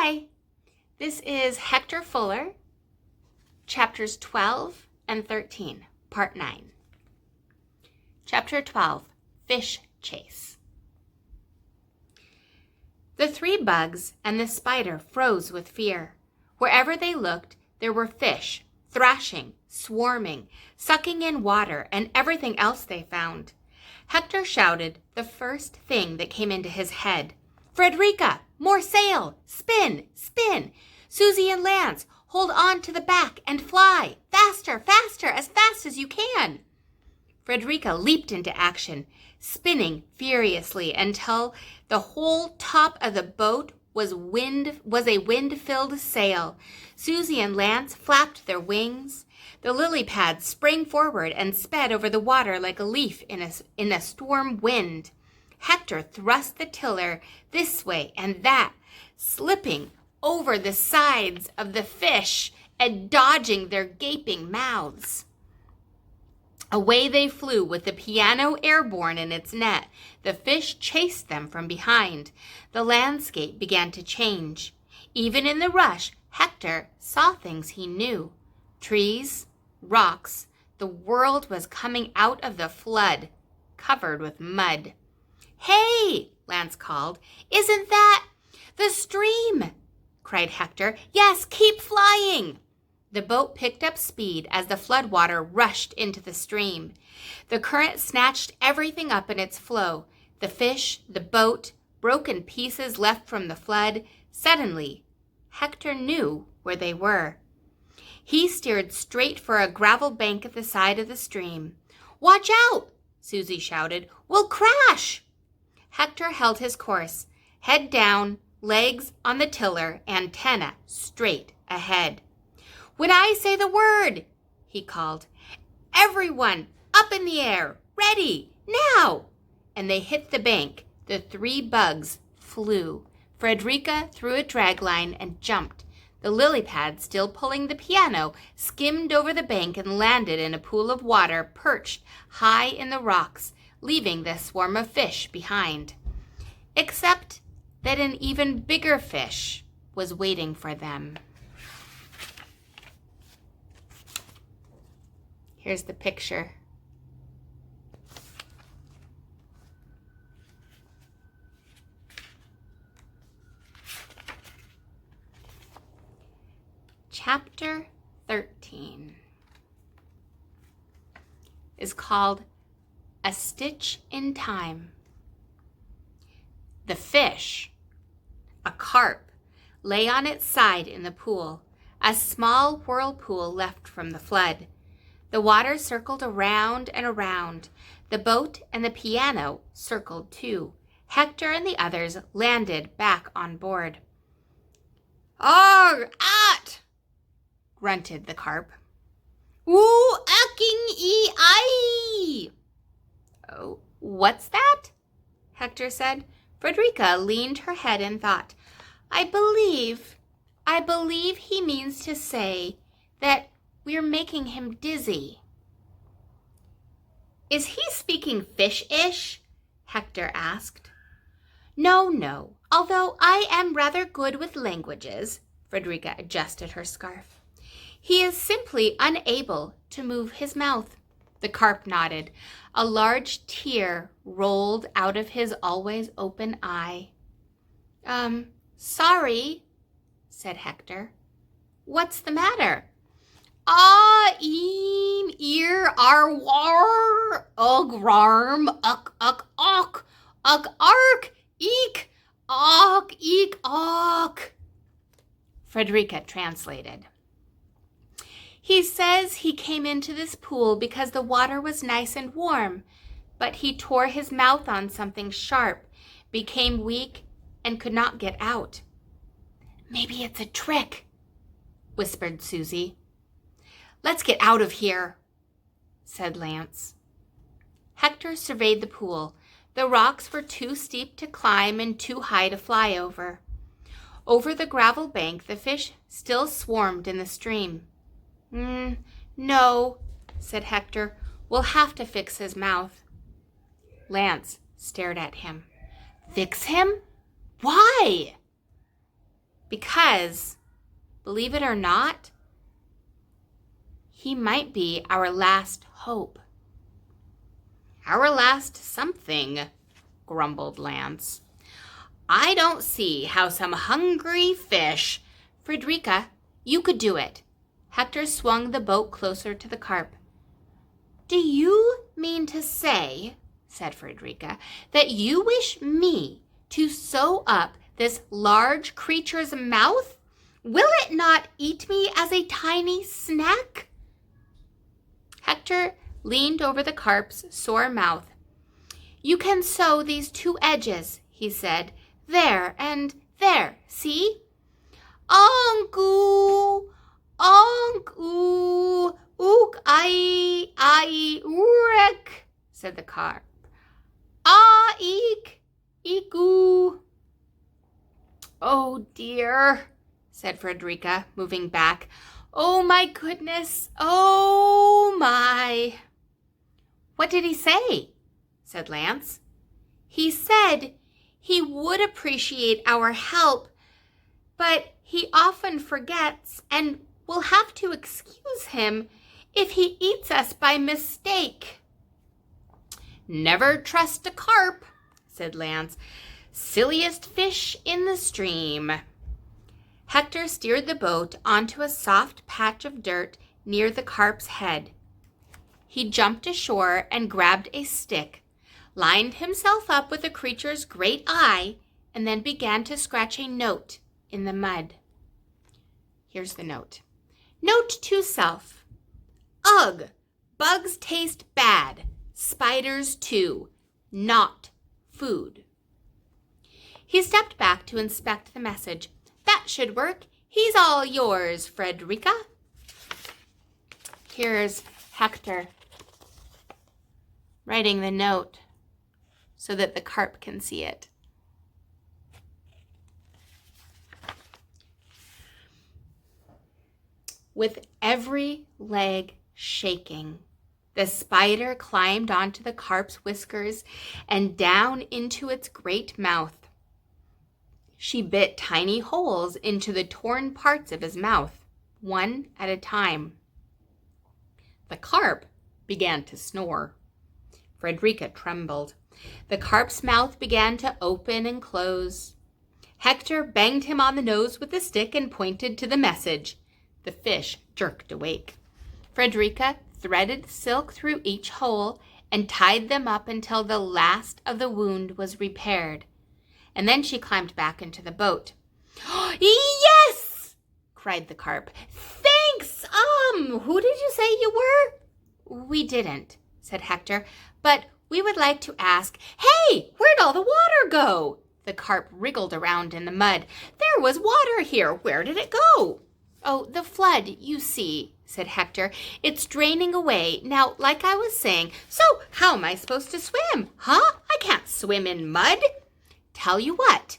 Hi, this is Hector Fuller, chapters 12 and 13, part 9. Chapter 12, Fish Chase. The three bugs and the spider froze with fear. Wherever they looked, there were fish, thrashing, swarming, sucking in water and everything else they found. Hector shouted the first thing that came into his head. Frederica, more sail! Spin! Spin! Susie and Lance, hold on to the back and fly! Faster! Faster! As fast as you can! Frederica leaped into action, spinning furiously until the whole top of the boat was a wind-filled sail. Susie and Lance flapped their wings. The lily pads sprang forward and sped over the water like a leaf in a storm wind. Hector thrust the tiller this way and that, slipping over the sides of the fish and dodging their gaping mouths. Away they flew with the piano airborne in its net. The fish chased them from behind. The landscape began to change. Even in the rush, Hector saw things he knew. Trees, rocks, the world was coming out of the flood, covered with mud. Hey, Lance called. Isn't that the stream? Cried Hector. Yes, keep flying. The boat picked up speed as the floodwater rushed into the stream. The current snatched everything up in its flow. The fish, the boat, broken pieces left from the flood. Suddenly, Hector knew where they were. He steered straight for a gravel bank at the side of the stream. Watch out, Susie shouted. We'll crash. Hector held his course, head down, legs on the tiller, antenna straight ahead. When I say the word, he called, everyone up in the air, ready, now! And they hit the bank. The three bugs flew. Frederica threw a dragline and jumped. The lily pad, still pulling the piano, skimmed over the bank and landed in a pool of water perched high in the rocks, leaving the swarm of fish behind. Except that an even bigger fish was waiting for them. Here's the picture. Chapter 13 is called A Stitch in Time. The fish, a carp, lay on its side in the pool, a small whirlpool left from the flood. The water circled around and around. The boat and the piano circled too. Hector and the others landed back on board. "Arg, at!" grunted the carp. "Ooh, acking e I!" "Oh, what's that?" Hector said. Frederica leaned her head and thought, I believe he means to say that we're making him dizzy." "Is he speaking fish-ish?" Hector asked. No, although I am rather good with languages." Frederica adjusted her scarf. "He is simply unable to move his mouth." The carp nodded. A large tear rolled out of his always open eye. Sorry," said Hector. "What's the matter?" "Ah, eem, ear, ar, war, ug, rarm, uck, awk, ark, eek, awk. Frederica translated. "He says he came into this pool because the water was nice and warm, but he tore his mouth on something sharp, became weak, and could not get out." "Maybe it's a trick," whispered Susie. "Let's get out of here," said Lance. Hector surveyed the pool. The rocks were too steep to climb and too high to fly over. Over the gravel bank, the fish still swarmed in the stream. No, said Hector. "We'll have to fix his mouth." Lance stared at him. "Fix him? Why?" because, believe it or not, he might be our last hope. Our last something, grumbled Lance. I don't see how some hungry fish... Frederica, you could do it. Hector swung the boat closer to the carp. Do you mean to say, said Frederica, that you wish me to sew up this large creature's mouth? Will it not eat me as a tiny snack? Hector leaned over the carp's sore mouth. You can sew these 2 edges, he said. There and there, see? Onku, onku, ook, I, urek, said the carp. Ah, eek, eekoo. Oh dear, said Frederica, moving back. Oh my goodness, oh my. What did he say? Said Lance. He said he would appreciate our help, but he often forgets and we'll have to excuse him if he eats us by mistake. Never trust a carp, said Lance. Silliest fish in the stream. Hector steered the boat onto a soft patch of dirt near the carp's head. He jumped ashore and grabbed a stick, lined himself up with the creature's great eye, and then began to scratch a note in the mud. Here's the note. Note to self. Ugh, bugs taste bad. Spiders too. Not food. He stepped back to inspect the message. That should work. He's all yours, Frederica. Here's Hector writing the note so that the carp can see it. With every leg shaking, the spider climbed onto the carp's whiskers and down into its great mouth. She bit tiny holes into the torn parts of his mouth, one at a time. The carp began to snore. Frederica trembled. The carp's mouth began to open and close. Hector banged him on the nose with a stick and pointed to the message. The fish jerked awake. Frederica threaded silk through each hole and tied them up until the last of the wound was repaired. And then she climbed back into the boat. Yes! Cried the carp. Thanks! Who did you say you were? We didn't, said Hector, but we would like to ask, hey, where'd all the water go? The carp wriggled around in the mud. There was water here. Where did it go? Oh, the flood, you see, said Hector. It's draining away. Now, like I was saying, so how am I supposed to swim? Huh? I can't swim in mud. Tell you what.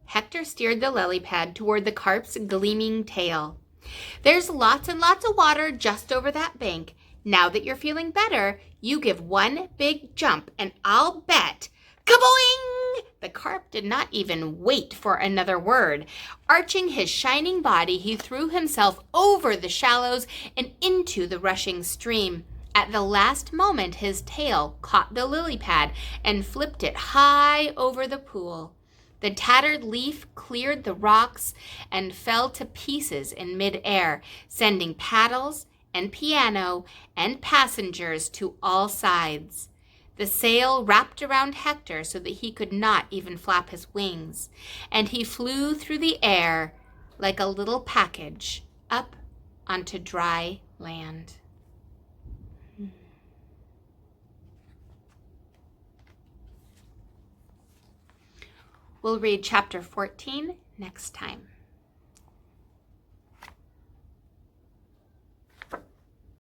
Hector steered the lily pad toward the carp's gleaming tail. There's lots and lots of water just over that bank. Now that you're feeling better, you give one big jump and I'll bet... Kaboing! The carp did not even wait for another word. Arching his shining body, he threw himself over the shallows and into the rushing stream. At the last moment, his tail caught the lily pad and flipped it high over the pool. The tattered leaf cleared the rocks and fell to pieces in midair, sending paddles and piano and passengers to all sides. The sail wrapped around Hector so that he could not even flap his wings, and he flew through the air like a little package up onto dry land. We'll read chapter 14 next time.